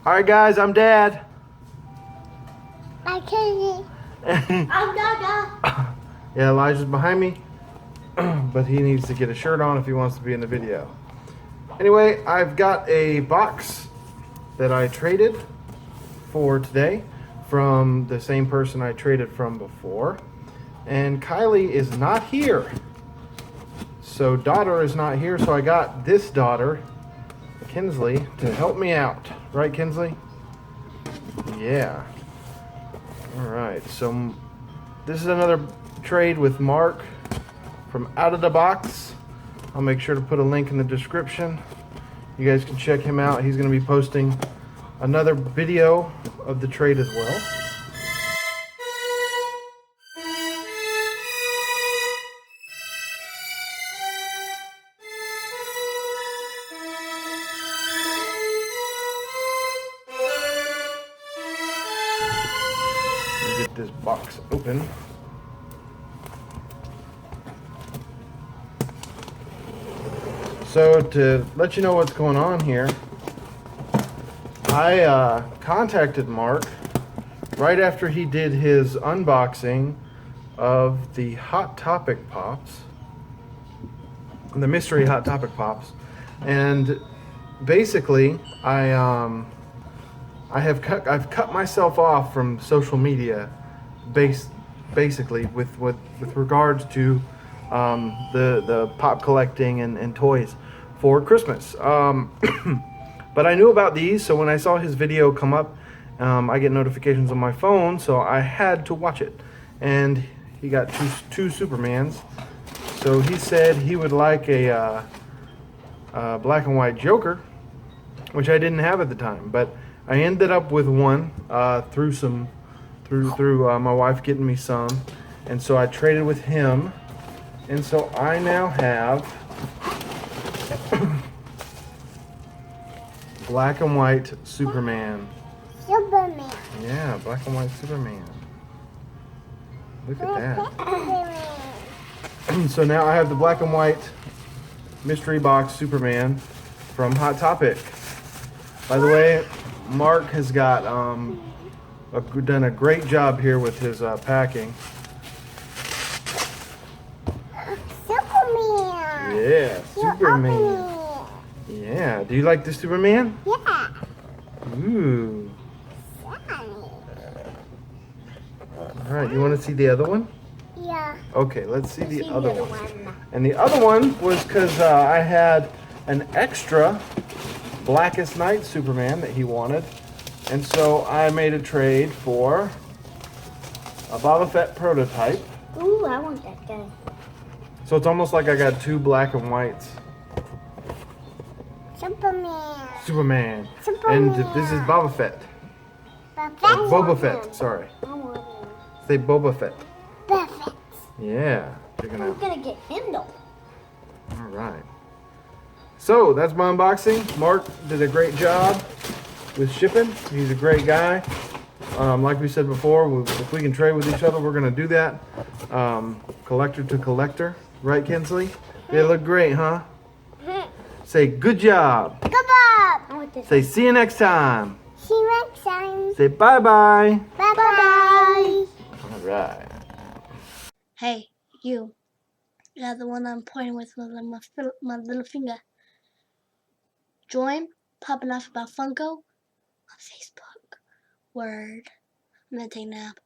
Alright guys, I'm Dad. I'm Kenny. I'm Dada. Yeah, Elijah's behind me, but he needs to get a shirt on if he wants to be in the video. Anyway, I've got a box that I traded for today from the same person I traded from before. And Kylie is not here. So daughter is not here, so I got this daughter, Kinsley, to help me out. Right, Kinsley? Yeah. Alright, so this is another trade with Mark from Out of the Box. I'll make sure to put a link in the description. You guys can check him out. He's going to be posting another video of the trade as well. Get this box open. So to let you know what's going on here, I contacted Mark right after he did his unboxing of the Hot Topic Pops, the mystery Hot Topic Pops, and basically I've cut myself off from social media, basically with regards to the pop collecting and toys for Christmas. But I knew about these, so when I saw his video come up, I get notifications on my phone, so I had to watch it. And he got two Supermans. So he said he would like a black and white Joker, which I didn't have at the time, but I ended up with one through my wife getting me some, and so I traded with him, and so I now have black and white Superman. Superman. Yeah, black and white Superman. Look at that. So now I have the black and white mystery box Superman from Hot Topic. By the way, Mark has got done a great job here with his packing. Superman. Yeah, Superman. Yeah, do you like the Superman? Yeah. Ooh. All right, you want to see the other one? Yeah. Okay, let's see the other one. And the other one was because I had an extra Blackest Night Superman that he wanted. And so I made a trade for a Boba Fett prototype. Ooh, I want that guy. So it's almost like I got two black and whites. Superman. Superman. Superman. And this is Boba Fett. Boba Fett, sorry. Say Boba Fett. Perfect. Yeah. Check it I'm out. gonna get him though. All right. So that's my unboxing. Mark did a great job with shipping. He's a great guy. Like we said before, if we can trade with each other, we're going to do that. Collector to collector. Right, Kinsley? They look great, huh? Say good job. Good job. Say see you next time. See you next time. Say bye-bye. Bye-bye. All right. Hey, you. Yeah, the one I'm pointing with my little finger. Join Popping Off About Funko on Facebook. Word. I'm gonna take a nap.